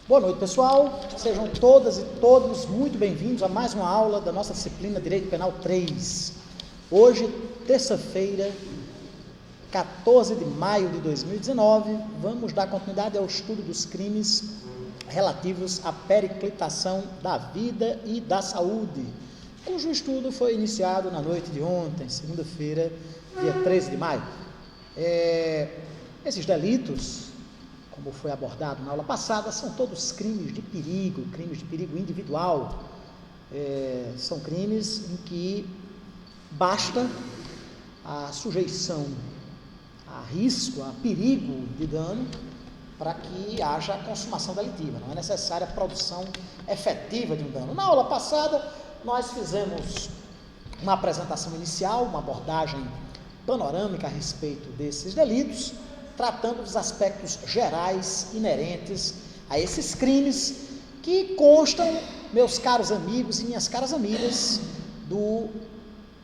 Boa noite, pessoal. Sejam todas e todos muito bem-vindos a mais uma aula da nossa disciplina Direito Penal 3. Hoje, terça-feira, 14 de maio de 2019, vamos dar continuidade ao estudo dos crimes relativos à periclitação da vida e da saúde, cujo estudo foi iniciado na noite de ontem, segunda-feira, dia 13 de maio. Esses delitos, como foi abordado na aula passada, são todos crimes de perigo individual. São crimes em que basta a sujeição a risco, a perigo de dano, para que haja a consumação delitiva. Não é necessária a produção efetiva de um dano. Na aula passada, nós fizemos uma apresentação inicial, uma abordagem panorâmica a respeito desses delitos, tratando dos aspectos gerais inerentes a esses crimes que constam, meus caros amigos e minhas caras amigas, do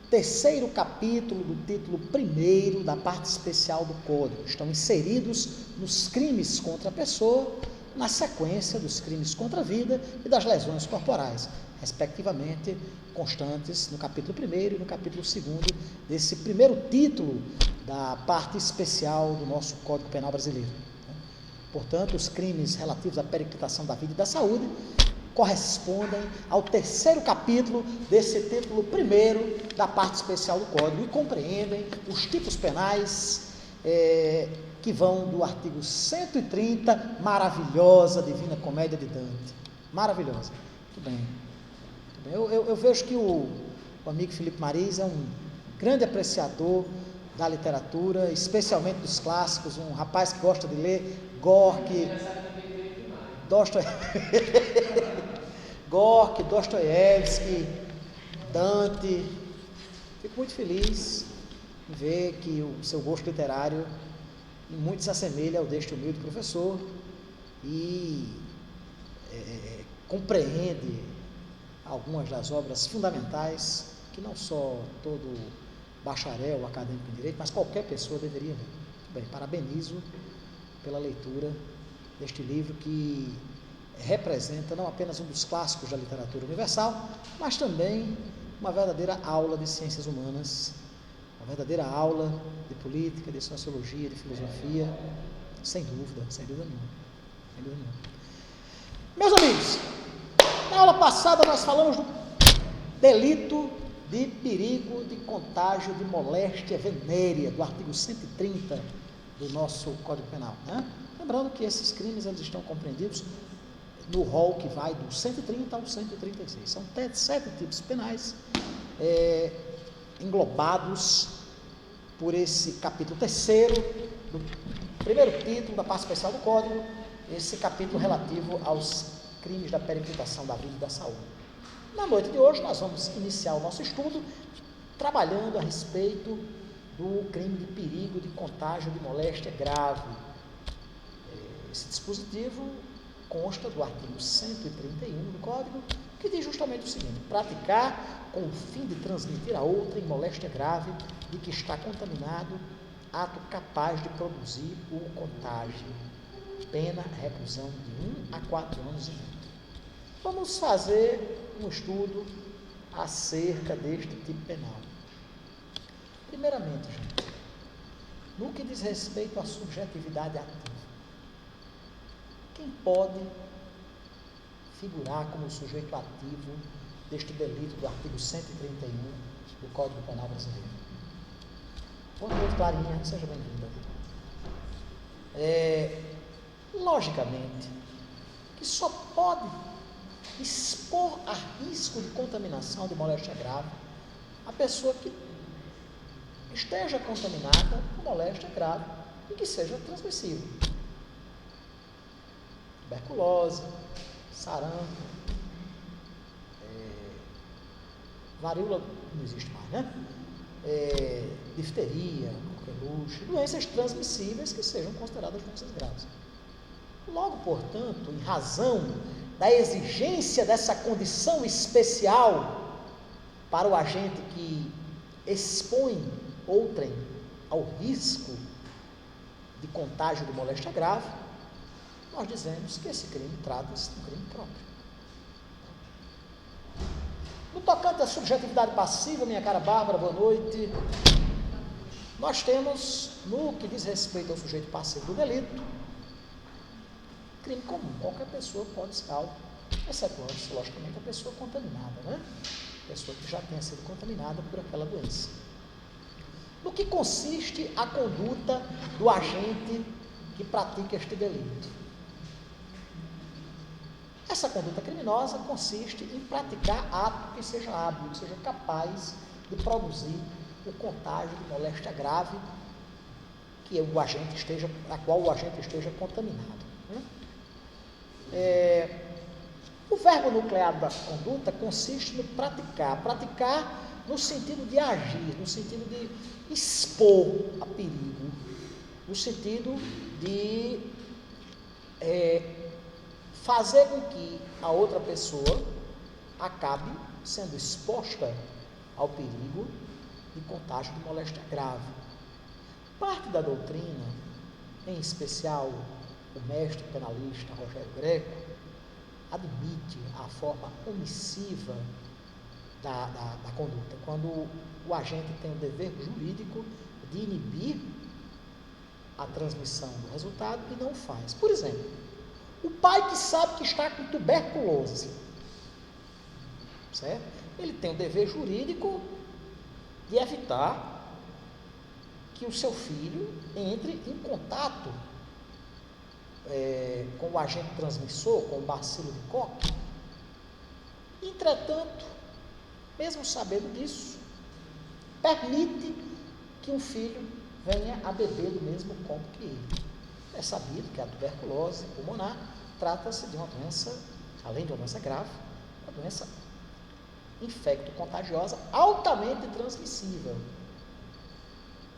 terceiro capítulo do título 1º da parte especial do Código. Estão inseridos nos crimes contra a pessoa, na sequência dos crimes contra a vida e das lesões corporais, respectivamente constantes no capítulo 1º e no capítulo 2º desse primeiro título da parte especial do nosso Código Penal brasileiro. Portanto, os crimes relativos à periclitação da vida e da saúde correspondem ao terceiro capítulo desse título 1º da parte especial do Código e compreendem os tipos penais que vão do artigo 130, maravilhosa Divina Comédia de Dante. Maravilhosa. Muito bem. Eu vejo que o amigo Felipe Mariz é um grande apreciador da literatura, especialmente dos clássicos, um rapaz que gosta de ler Gorky, Dostoiévski, Dante. Fico muito feliz em ver que o seu gosto literário muito se assemelha ao deste humilde professor e compreende algumas das obras fundamentais que não só todo bacharel acadêmico em direito, mas qualquer pessoa deveria ler. Bem, parabenizo pela leitura deste livro que representa não apenas um dos clássicos da literatura universal, mas também uma verdadeira aula de ciências humanas, uma verdadeira aula de política, de sociologia, de filosofia, sem dúvida nenhuma. Meus amigos, na aula passada nós falamos do delito de perigo de contágio de moléstia venérea, do artigo 130 do nosso Código Penal, né? Lembrando que esses crimes eles estão compreendidos no rol que vai do 130 ao 136. São 7 tipos penais englobados por esse capítulo 3º, do primeiro título da parte especial do Código, esse capítulo relativo aos crimes da periclitação da vida e da saúde. Na noite de hoje nós vamos iniciar o nosso estudo trabalhando a respeito do crime de perigo de contágio de moléstia grave. Esse dispositivo consta do artigo 131 do Código, que diz justamente o seguinte: praticar com o fim de transmitir a outrem moléstia grave de que está contaminado, ato capaz de produzir o contágio. Pena, reclusão de 1 a 4 anos e multa. Vamos fazer um estudo acerca deste tipo penal. Primeiramente, gente, no que diz respeito à subjetividade ativa, quem pode figurar como sujeito ativo deste delito do artigo 131 do Código Penal brasileiro? Boa noite, Clarinha, seja bem-vinda. Logicamente, que só pode expor a risco de contaminação de moléstia grave a pessoa que esteja contaminada com moléstia grave e que seja transmissível. Tuberculose, sarampo, varíola não existe mais, né? Difteria, coqueluche, doenças transmissíveis que sejam consideradas doenças graves. Logo, portanto, em razão da exigência dessa condição especial para o agente que expõe outrem ao risco de contágio de moléstia grave, nós dizemos que esse crime trata-se de um crime próprio. No tocante à subjetividade passiva, minha cara Bárbara, boa noite. Nós temos, no que diz respeito ao sujeito passivo do delito, crime comum. Qualquer pessoa pode ser alvo, excetuando-se, logicamente, a pessoa contaminada, né? A pessoa que já tenha sido contaminada por aquela doença. No que consiste a conduta do agente que pratica este delito? Essa conduta criminosa consiste em praticar ato que seja hábil, que seja capaz de produzir o contágio de moléstia grave a qual o agente esteja contaminado. O verbo nucleado da conduta consiste no praticar no sentido de agir, no sentido de expor a perigo, no sentido de fazer com que a outra pessoa acabe sendo exposta ao perigo de contágio de moléstia grave. Parte da doutrina, em especial o mestre penalista Rogério Greco, admite a forma omissiva da conduta, quando o agente tem o dever jurídico de inibir a transmissão do resultado e não faz. Por exemplo, o pai que sabe que está com tuberculose, certo? Ele tem o dever jurídico de evitar que o seu filho entre em contato com o agente transmissor, com o bacilo de Koch. Entretanto, mesmo sabendo disso, permite que um filho venha a beber do mesmo copo que ele. É sabido que a tuberculose pulmonar trata-se de uma doença, além de uma doença grave, uma doença infecto-contagiosa altamente transmissível.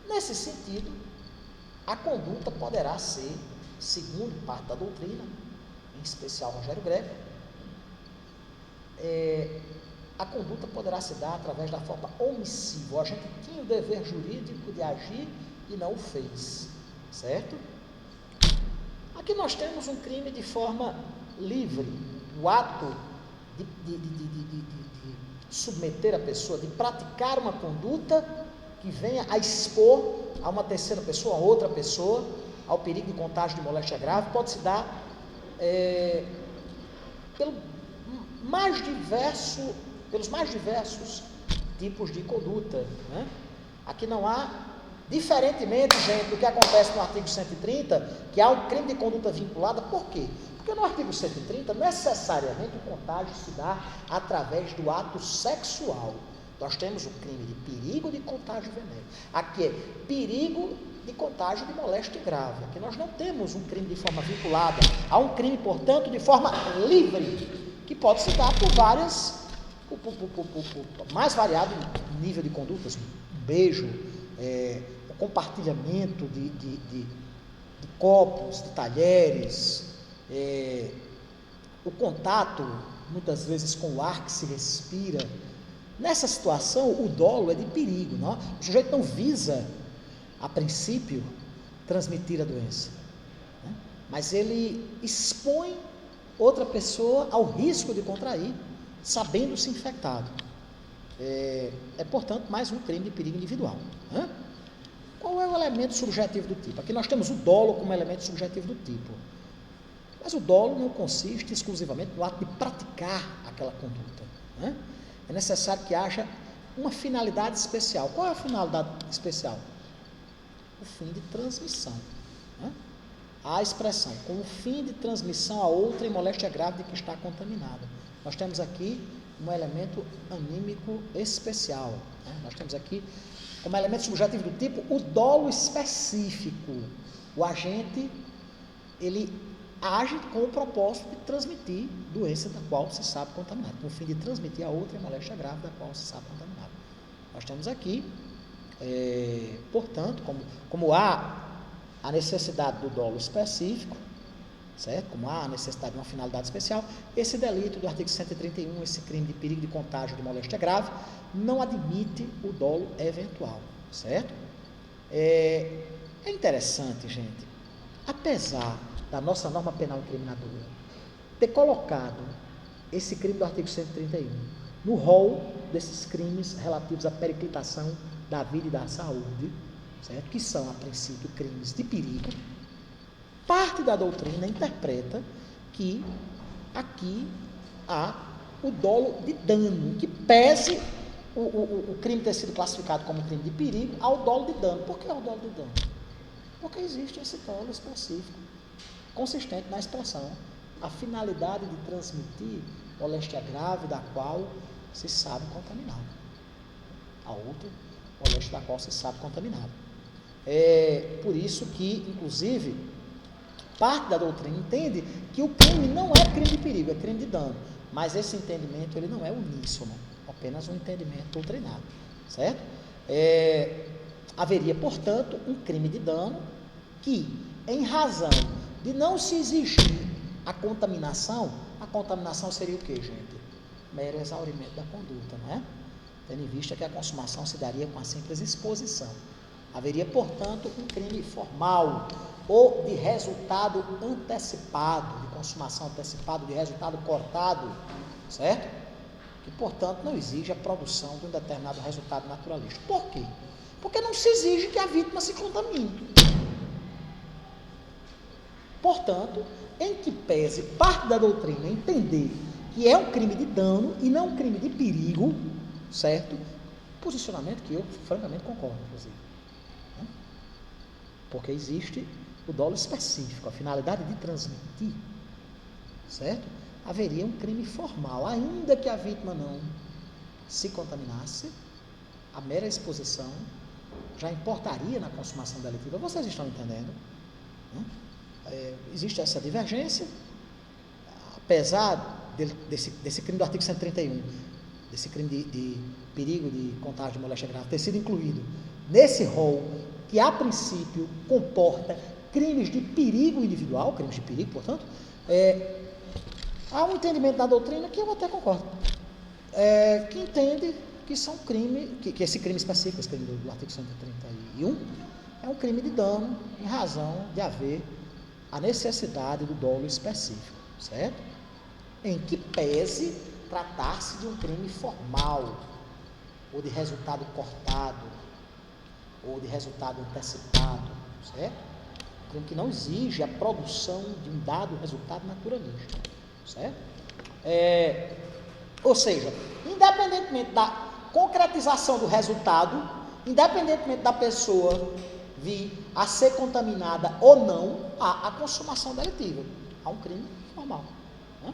Nesse sentido, a conduta poderá ser, segundo parte da doutrina, em especial Rogério Greco, a conduta poderá se dar através da forma omissiva. O agente tinha o dever jurídico de agir e não o fez, certo? Aqui nós temos um crime de forma livre, o ato de submeter a pessoa, de praticar uma conduta que venha a expor a uma terceira pessoa, a outra pessoa, ao perigo de contágio de moléstia grave, pode se dar pelos mais diversos tipos de conduta, né? Aqui não há, diferentemente, gente, do que acontece no artigo 130, que há um crime de conduta vinculada. Por quê? Porque no artigo 130, necessariamente, o contágio se dá através do ato sexual. Nós temos o crime de perigo de contágio venérea. Aqui é perigo de contágio de moléstia grave. Aqui nós não temos um crime de forma vinculada. Há um crime, portanto, de forma livre, que pode se dar por mais variado nível de condutas. Um beijo, o compartilhamento de copos, de talheres, o contato, muitas vezes, com o ar que se respira. Nessa situação, o dolo é de perigo, não? O sujeito não visa, a princípio, transmitir a doença, né? Mas ele expõe outra pessoa ao risco de contrair, sabendo-se infectado. Portanto, mais um crime de perigo individual, né? Qual é o elemento subjetivo do tipo? Aqui nós temos o dolo como elemento subjetivo do tipo. Mas o dolo não consiste exclusivamente no ato de praticar aquela conduta, né? É necessário que haja uma finalidade especial. Qual é a finalidade especial? O fim de transmissão, né? A expressão, com o fim de transmissão a outra em moléstia grave de que está contaminada. Nós temos aqui um elemento anímico especial, né? Nós temos aqui, como elemento subjetivo do tipo, o dolo específico. O agente, ele age com o propósito de transmitir doença da qual se sabe contaminado, com o fim de transmitir a outra moléstia grave da qual se sabe contaminado. Nós temos aqui, portanto, como há a necessidade do dolo específico, certo? Como há a necessidade de uma finalidade especial, esse delito do artigo 131, esse crime de perigo de contágio de moléstia grave, não admite o dolo eventual, certo? É interessante, gente, apesar da nossa norma penal incriminadora, ter colocado esse crime do artigo 131 no rol desses crimes relativos à periclitação da vida e da saúde, certo? Que são, a princípio, crimes de perigo, parte da doutrina interpreta que aqui há o dolo de dano, que pese o crime ter sido classificado como crime de perigo ao dolo de dano. Por que é o dolo de dano? Porque existe esse dolo específico, consistente na expressão, a finalidade de transmitir moléstia grave da qual se sabe contaminado. A outra, moléstia da qual se sabe contaminado. É por isso que, inclusive, parte da doutrina entende que o crime não é crime de perigo, é crime de dano. Mas esse entendimento ele não é uníssono, apenas um entendimento doutrinado, certo? Haveria, portanto, um crime de dano que, em razão de não se exigir a contaminação seria o quê, gente? Mero exaurimento da conduta, não é? Tendo em vista que a consumação se daria com a simples exposição. Haveria, portanto, um crime formal ou de resultado antecipado, de consumação antecipada, de resultado cortado, certo? Que, portanto, não exige a produção de um determinado resultado naturalístico. Por quê? Porque não se exige que a vítima se contamine. Portanto, em que pese parte da doutrina entender que é um crime de dano e não um crime de perigo, certo? Posicionamento que eu, francamente, concordo, inclusive. Porque existe o dolo específico, a finalidade de transmitir, certo? Haveria um crime formal, ainda que a vítima não se contaminasse, a mera exposição já importaria na consumação delitiva. Vocês estão entendendo? Existe essa divergência, apesar desse crime do artigo 131, desse crime de perigo de contágio de moléstia grave ter sido incluído nesse rol que a princípio comporta crimes de perigo individual, crimes de perigo, portanto, há um entendimento da doutrina que eu até concordo, que entende que são crimes, que esse crime específico, esse crime do artigo 131, é um crime de dano em razão de haver a necessidade do dolo específico, certo? Em que pese tratar-se de um crime formal, ou de resultado cortado, ou de resultado antecipado, certo? Um crime que não exige a produção de um dado resultado naturalístico, certo? Ou seja, independentemente da concretização do resultado, independentemente da pessoa vir a ser contaminada ou não, há a consumação delitiva, há um crime formal. Né?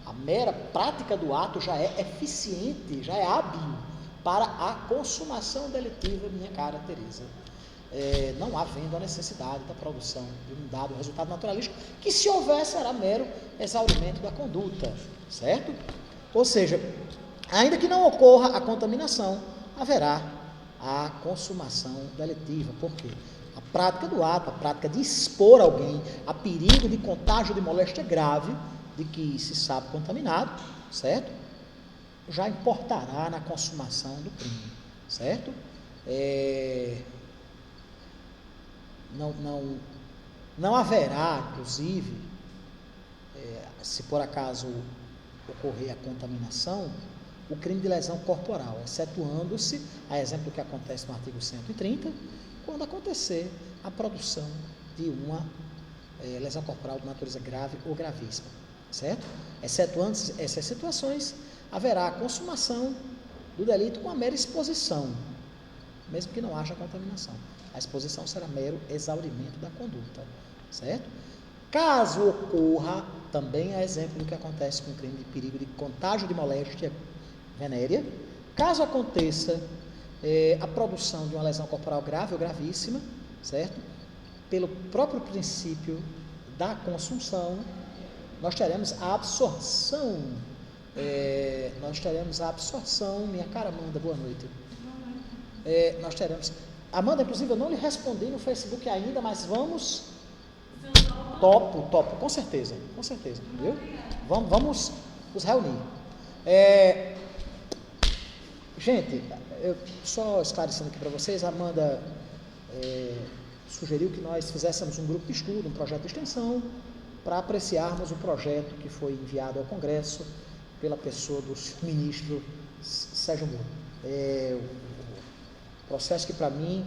A mera prática do ato já é eficiente, já é hábil para a consumação delitiva, minha cara Teresa. Não havendo a necessidade da produção de um dado resultado naturalístico, que se houvesse era mero exaurimento da conduta, certo? Ou seja, ainda que não ocorra a contaminação, haverá a consumação delitiva. Por quê? A prática do ato, a prática de expor alguém a perigo de contágio de moléstia grave, de que se sabe contaminado, certo? Já importará na consumação do crime, certo? Não haverá, inclusive, se por acaso ocorrer a contaminação, o crime de lesão corporal, excetuando-se, a exemplo do que acontece no artigo 130, quando acontecer a produção de uma lesão corporal de natureza grave ou gravíssima, certo? Excetuando-se essas situações, haverá a consumação do delito com a mera exposição, mesmo que não haja contaminação. A exposição será mero exaurimento da conduta, certo? Caso ocorra, também a exemplo do que acontece com o crime de perigo de contágio de moléstia venérea, caso aconteça a produção de uma lesão corporal grave ou gravíssima, certo? Pelo próprio princípio da consunção, nós teremos a absorção, minha cara Amanda, boa noite. Nós teremos, Amanda, inclusive eu não lhe respondi no Facebook ainda, mas vamos, topo, com certeza, viu? Vamos nos reunir. Gente, eu só esclarecendo aqui para vocês, Amanda sugeriu que nós fizéssemos um grupo de estudo, um projeto de extensão, para apreciarmos o projeto que foi enviado ao Congresso pela pessoa do ministro Sérgio Moro. Um processo que, para mim,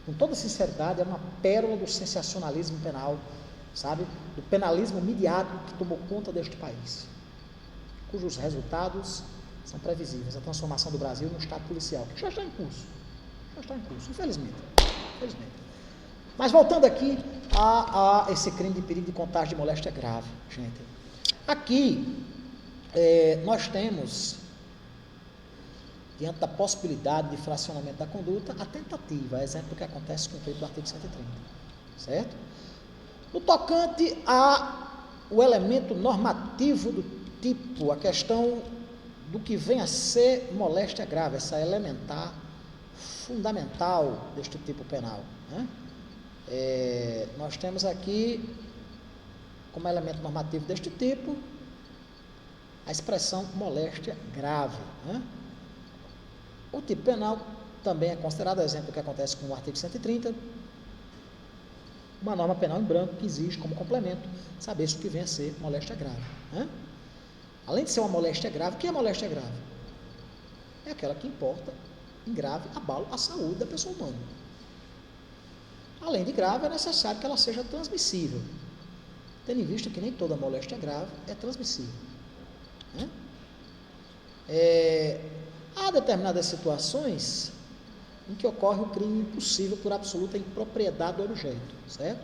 com toda sinceridade, é uma pérola do sensacionalismo penal, sabe? Do penalismo midiático que tomou conta deste país, cujos resultados são previsíveis. A transformação do Brasil num Estado policial, que já está em curso, infelizmente. Mas voltando aqui a esse crime de perigo de contágio de moléstia grave, gente. Aqui, nós temos, diante da possibilidade de fracionamento da conduta, a tentativa, a exemplo do que acontece com o crime do artigo 130, certo? No tocante ao elemento normativo do tipo, a questão do que vem a ser moléstia grave, essa elementar, fundamental deste tipo penal, né? Nós temos aqui, como elemento normativo deste tipo, a expressão moléstia grave, né? O tipo penal também é considerado, exemplo do que acontece com o artigo 130, uma norma penal em branco que exige como complemento saber se o que vem a ser moléstia grave, né? Além de ser uma moléstia grave, o que é moléstia grave? É aquela que importa em grave abalo à saúde da pessoa humana. Além de grave, é necessário que ela seja transmissível, tendo em vista que nem toda moléstia grave é transmissível, né? Há determinadas situações em que ocorre o crime impossível por absoluta impropriedade do objeto, certo?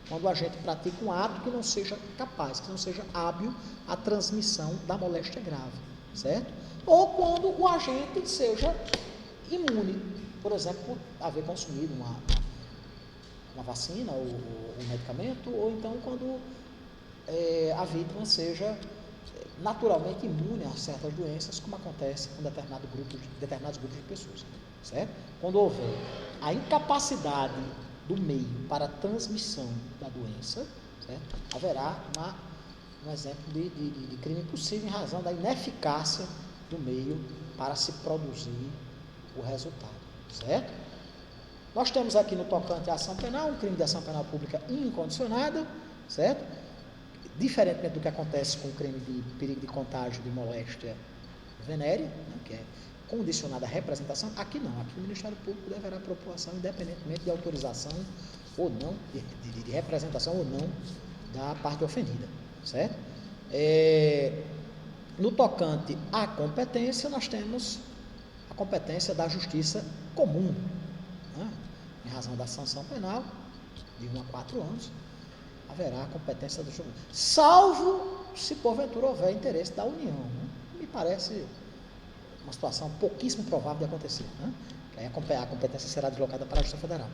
Quando o agente pratica um ato que não seja capaz, que não seja hábil à transmissão da moléstia grave, certo? Ou quando o agente seja imune, por exemplo, por haver consumido uma vacina ou um medicamento, ou então quando a vítima seja naturalmente imune a certas doenças, como acontece com determinados grupos de pessoas, certo? Quando houver a incapacidade do meio para a transmissão da doença, certo? Haverá um exemplo de crime impossível em razão da ineficácia do meio para se produzir o resultado, certo? Nós temos aqui no tocante à ação penal, um crime de ação penal pública incondicionada, certo? Diferentemente do que acontece com o crime de perigo de contágio de moléstia venérea, né, que é condicionada à representação, aqui não, aqui o Ministério Público deverá propor ação independentemente de autorização ou não, de representação ou não da parte ofendida, certo? No tocante à competência, nós temos a competência da justiça comum, né? Em razão da sanção penal, de 1 a 4 anos, haverá a competência da justiça, salvo se porventura houver interesse da União, né? Me parece uma situação pouquíssimo provável de acontecer, né? Que aí a competência será deslocada para a Justiça Federal.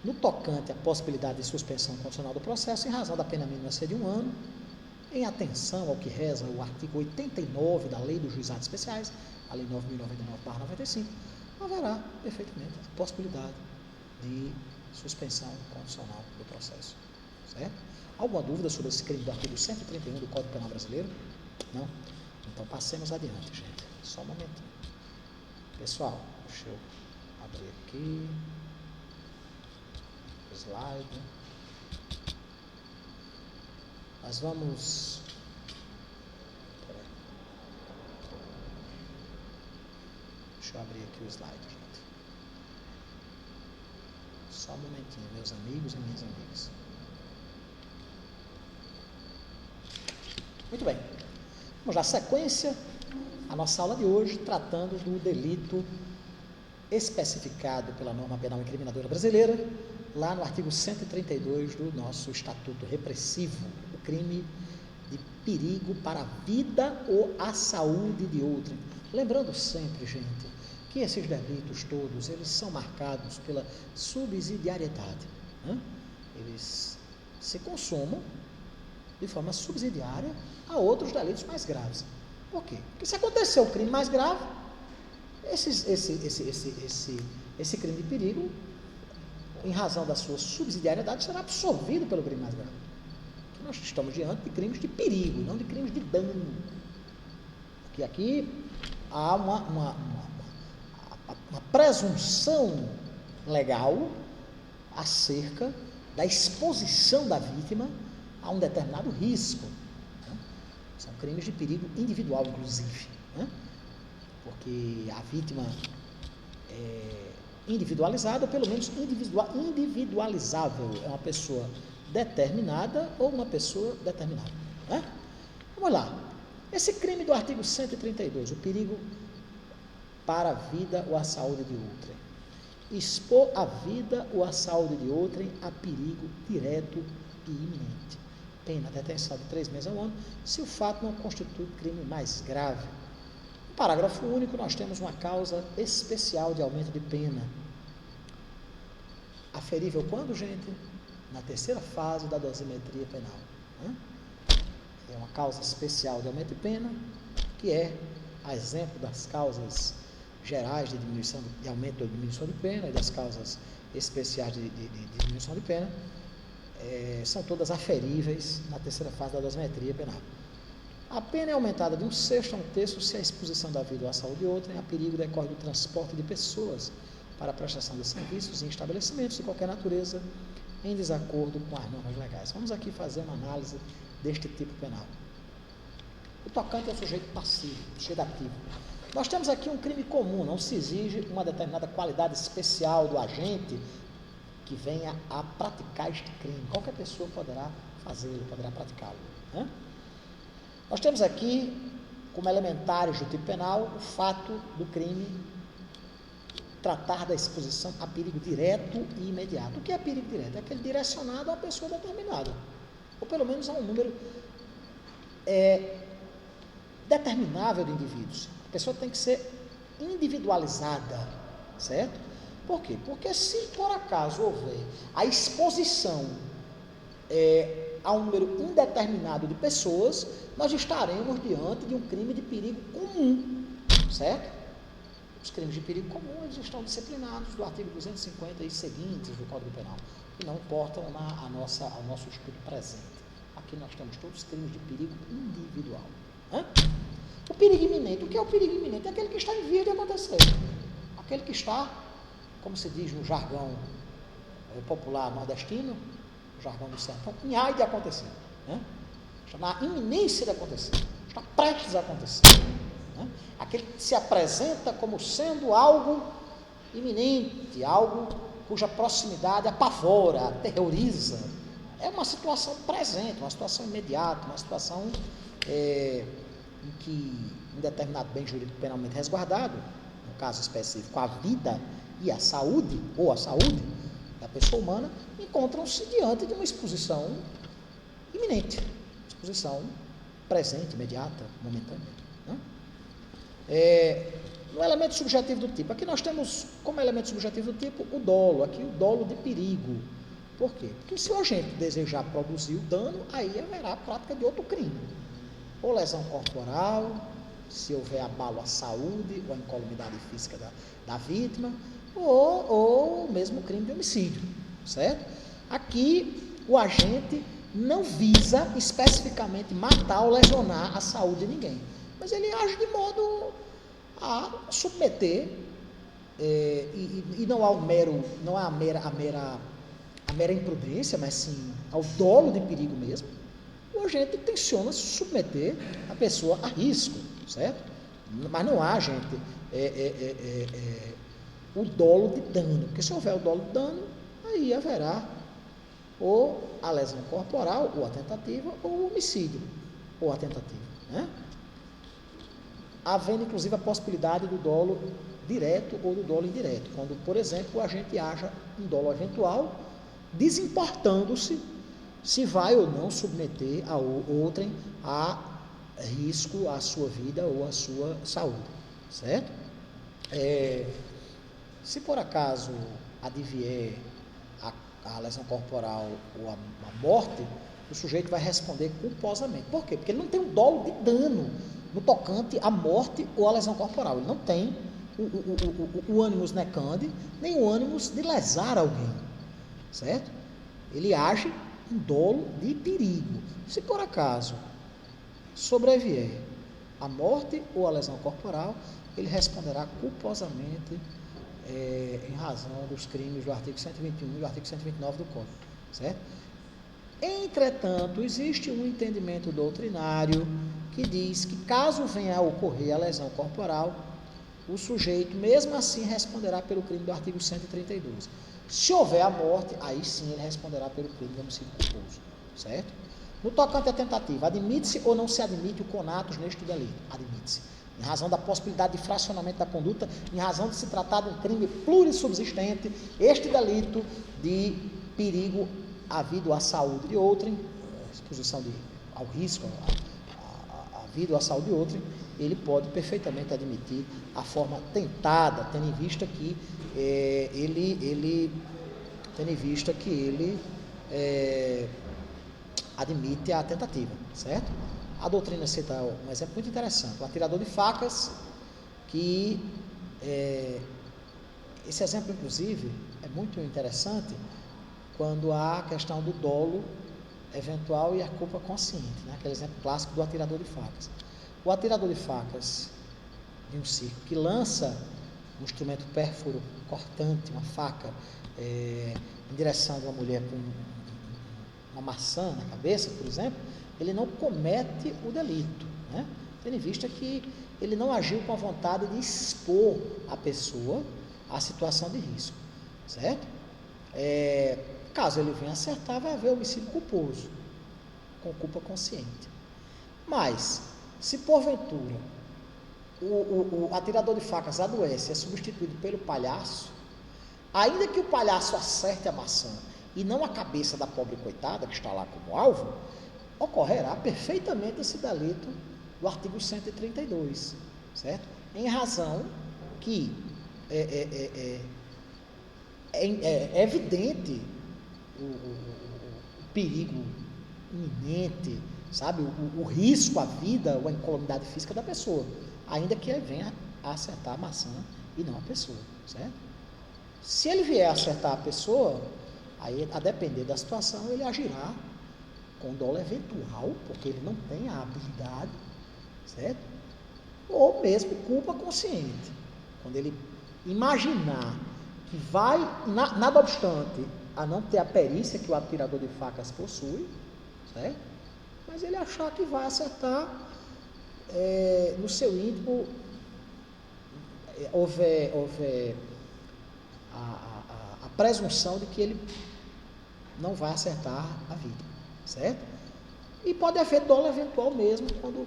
No tocante à possibilidade de suspensão condicional do processo, em razão da pena mínima ser de 1 ano, em atenção ao que reza o artigo 89 da Lei dos Juizados Especiais, a Lei 9.099/95, haverá, perfeitamente, a possibilidade de suspensão condicional do processo, certo? Alguma dúvida sobre esse crime do artigo 131 do Código Penal Brasileiro? Não? Então, passemos adiante, gente. Só um momentinho. Pessoal, deixa eu abrir aqui o slide. Nós vamos... Deixa eu abrir aqui o slide, gente. Só um momentinho, meus amigos e minhas amigas. Muito bem. Vamos dar sequência à nossa aula de hoje, tratando do delito especificado pela norma penal incriminadora brasileira, lá no artigo 132 do nosso Estatuto Repressivo, o crime de perigo para a vida ou a saúde de outrem. Lembrando sempre, gente, que esses delitos todos, eles são marcados pela subsidiariedade, né? Eles se consumam de forma subsidiária a outros delitos mais graves. Por quê? Porque se acontecer um crime mais grave, esse crime de perigo, em razão da sua subsidiariedade, será absorvido pelo crime mais grave. Porque nós estamos diante de crimes de perigo, não de crimes de dano. Porque aqui há uma presunção legal, acerca da exposição da vítima a um determinado risco. Né? São crimes de perigo individual, inclusive. Né? Porque a vítima é individualizada, ou pelo menos individualizável, é uma pessoa determinada ou uma pessoa determinada. Né? Vamos lá. Esse crime do artigo 132, o perigo para a vida ou a saúde de outrem. Expor a vida ou a saúde de outrem a perigo direto e iminente. Pena, detenção de 3 meses ao ano, se o fato não constitui crime mais grave. No parágrafo único, nós temos uma causa especial de aumento de pena. Aferível quando, gente? Na terceira fase da dosimetria penal. Né? É uma causa especial de aumento de pena, que é, a exemplo das causas gerais de diminuição de aumento ou diminuição de pena e das causas especiais de diminuição de pena, são todas aferíveis na terceira fase da dosimetria penal. A pena é aumentada de 1/6 a 1/3 se a exposição da vida ou à saúde de outrem a perigo decorre do transporte de pessoas para a prestação de serviços em estabelecimentos de qualquer natureza em desacordo com as normas legais. Vamos aqui fazer uma análise deste tipo penal. O tocante é o sujeito passivo, sujeito ativo. Nós temos aqui um crime comum, não se exige uma determinada qualidade especial do agente que venha a praticar este crime. Qualquer pessoa poderá fazê-lo, poderá praticá-lo. Né? Nós temos aqui, como elementares do tipo penal, o fato do crime tratar da exposição a perigo direto e imediato. O que é perigo direto? É aquele direcionado a uma pessoa determinada, ou pelo menos a um número determinável de indivíduos. A pessoa tem que ser individualizada, certo? Por quê? Porque se por acaso houver a exposição a um número indeterminado de pessoas, nós estaremos diante de um crime de perigo comum, certo? Os crimes de perigo comum, eles estão disciplinados do artigo 250 e seguintes do Código Penal, que não importam ao nosso estudo presente. Aqui nós temos todos os crimes de perigo individual. Né? O perigo iminente, o que é o perigo iminente? É aquele que está em vias de acontecer. Aquele que está, como se diz no jargão popular nordestino, no jargão do sertão, em ai de acontecer. Né? Está na iminência de acontecer, está prestes a acontecer. Né? Aquele que se apresenta como sendo algo iminente, algo cuja proximidade apavora, aterroriza. É uma situação presente, uma situação imediata, uma situação em que um determinado bem jurídico penalmente resguardado, no caso específico a vida e a saúde, ou a saúde da pessoa humana, encontram-se diante de uma exposição iminente, exposição presente, imediata, momentânea. Né? No elemento subjetivo do tipo, aqui nós temos como elemento subjetivo do tipo o dolo, aqui o dolo de perigo. Por quê? Porque se o agente desejar produzir o dano, aí haverá a prática de outro crime. Ou lesão corporal, se houver abalo à saúde ou à incolumidade física da vítima, ou mesmo crime de homicídio, certo? Aqui o agente não visa especificamente matar ou lesionar a saúde de ninguém, mas ele age de modo a submeter, e não há a mera imprudência, mas sim ao dolo de perigo mesmo. O agente intenciona submeter a pessoa a risco, certo? Mas não há, gente, o dolo de dano, porque se houver o dolo de dano, aí haverá ou a lesão corporal, ou a tentativa, ou o homicídio, ou a tentativa, né? Havendo, inclusive, a possibilidade do dolo direto ou do dolo indireto, quando, por exemplo, o agente haja um dolo eventual, desimportando-se se vai ou não submeter a outrem a risco à sua vida ou à sua saúde, certo? Se por acaso advier a lesão corporal ou a morte, o sujeito vai responder culposamente. Por quê? Porque ele não tem um dolo de dano no tocante à morte ou à lesão corporal. Ele não tem o ânimos necandi, nem o ânimos de lesar alguém, certo? Ele age em dolo de perigo. Se por acaso sobrevier a morte ou a lesão corporal, ele responderá culposamente em razão dos crimes do artigo 121 e do artigo 129 do Código, certo? Entretanto, existe um entendimento doutrinário que diz que caso venha a ocorrer a lesão corporal, o sujeito, mesmo assim, responderá pelo crime do artigo 132. Se houver a morte, aí sim ele responderá pelo crime de homicídio culposo, certo? No tocante à tentativa, admite-se ou não se admite o conatus neste delito? Admite-se. Em razão da possibilidade de fracionamento da conduta, em razão de se tratar de um crime plurissubsistente, este delito de perigo à vida ou à saúde de outrem, exposição ao risco, à vida ou à saúde de outrem, ele pode perfeitamente admitir a forma tentada, tendo em vista que ele admite a tentativa, certo? A doutrina cita um exemplo muito interessante, o atirador de facas, que esse exemplo, inclusive, é muito interessante quando há a questão do dolo eventual e a culpa consciente, né? Aquele exemplo clássico do atirador de facas. O atirador de facas de um circo que lança um instrumento pérfuro, cortante, uma faca, em direção de uma mulher com uma maçã na cabeça, por exemplo, ele não comete o delito, né? Tendo em vista que ele não agiu com a vontade de expor a pessoa à situação de risco, certo? Caso ele venha acertar, vai haver homicídio culposo, com culpa consciente. Mas, se porventura o atirador de facas adoece e é substituído pelo palhaço, ainda que o palhaço acerte a maçã e não a cabeça da pobre coitada que está lá como alvo, ocorrerá perfeitamente esse delito do artigo 132, certo? Em razão que é evidente o perigo iminente, sabe? O risco à vida ou à incolumidade física da pessoa, ainda que ele venha a acertar a maçã e não a pessoa, certo? Se ele vier a acertar a pessoa, aí, a depender da situação, ele agirá com dolo eventual, porque ele não tem a habilidade, certo? Ou mesmo culpa consciente, quando ele imaginar que vai, nada obstante a não ter a perícia que o atirador de facas possui, certo? Mas ele achar que vai acertar, no seu íntimo, houver a presunção de que ele não vai acertar a vida, certo? E pode haver dolo eventual mesmo, quando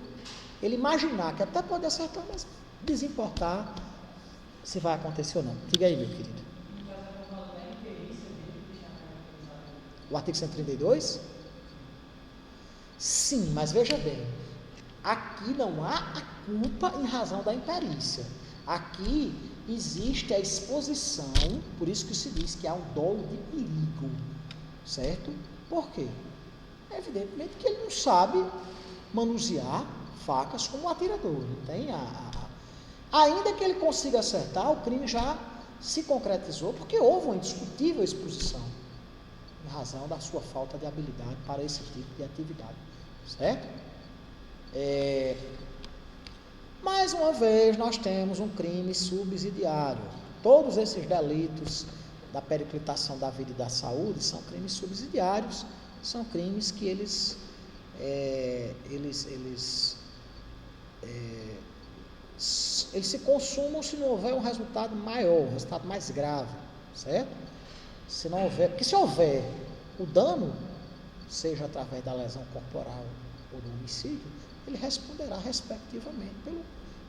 ele imaginar que até pode acertar, mas desimportar se vai acontecer ou não. Diga aí, meu querido. O artigo 132? Sim, mas veja bem, aqui não há a culpa em razão da imperícia. Aqui existe a exposição, por isso que se diz que há um dolo de perigo, certo? Por quê? Evidentemente que ele não sabe manusear facas como atirador, não tem ainda que ele consiga acertar, o crime já se concretizou, porque houve uma indiscutível exposição, em razão da sua falta de habilidade para esse tipo de atividade, certo? Mais uma vez, nós temos um crime subsidiário. Todos esses delitos da periclitação da vida e da saúde são crimes subsidiários, são crimes que eles se consumam se não houver um resultado maior, um resultado mais grave, certo? Se não houver, porque se houver o dano, seja através da lesão corporal ou do homicídio, ele responderá respectivamente pelo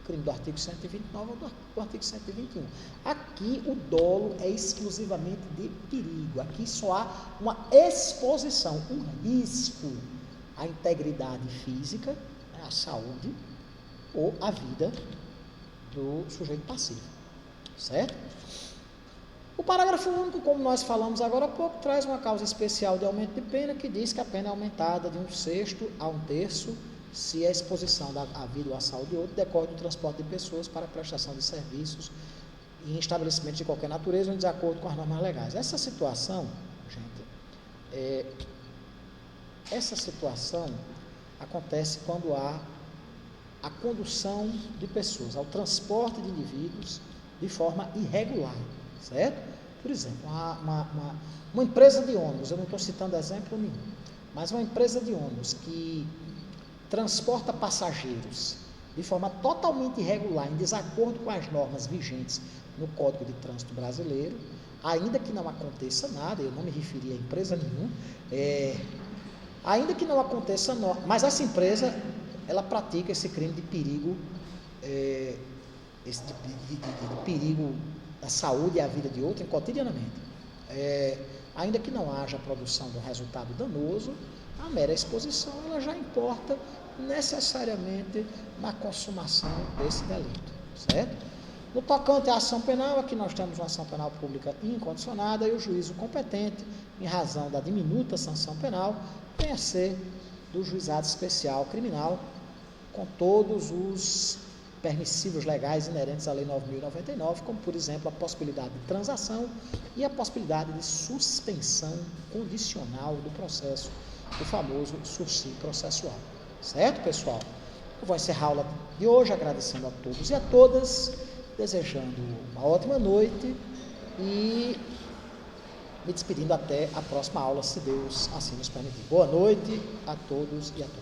crime do artigo 129 ou do artigo 121. Aqui o dolo é exclusivamente de perigo, aqui só há uma exposição, um risco à integridade física, à saúde ou à vida do sujeito passivo, certo? O parágrafo único, como nós falamos agora há pouco, traz uma causa especial de aumento de pena, que diz que a pena é aumentada de 1/6 a 1/3 se a exposição à vida ou à saúde de outro decorre do transporte de pessoas para a prestação de serviços em estabelecimentos de qualquer natureza ou em desacordo com as normas legais. Essa situação, gente, acontece quando há a condução de pessoas, ao transporte de indivíduos de forma irregular, certo? Por exemplo, uma empresa de ônibus, eu não estou citando exemplo nenhum, mas uma empresa de ônibus que transporta passageiros de forma totalmente irregular, em desacordo com as normas vigentes no Código de Trânsito Brasileiro, ainda que não aconteça nada, eu não me referi a empresa nenhuma, ainda que não aconteça nada, mas essa empresa, ela pratica esse crime de perigo, de perigo à saúde e à vida de outrem cotidianamente. Ainda que não haja a produção de um resultado danoso, a mera exposição ela já importa necessariamente na consumação desse delito, certo? No tocante à ação penal, aqui nós temos uma ação penal pública incondicionada e o juízo competente, em razão da diminuta sanção penal, vem a ser do Juizado Especial Criminal, com todos os permissivos legais inerentes à Lei 9.099, como, por exemplo, a possibilidade de transação e a possibilidade de suspensão condicional do processo, o famoso sursi processual. Certo, pessoal? Eu vou encerrar a aula de hoje agradecendo a todos e a todas, desejando uma ótima noite e me despedindo até a próxima aula, se Deus assim nos permitir. Boa noite a todos e a todas.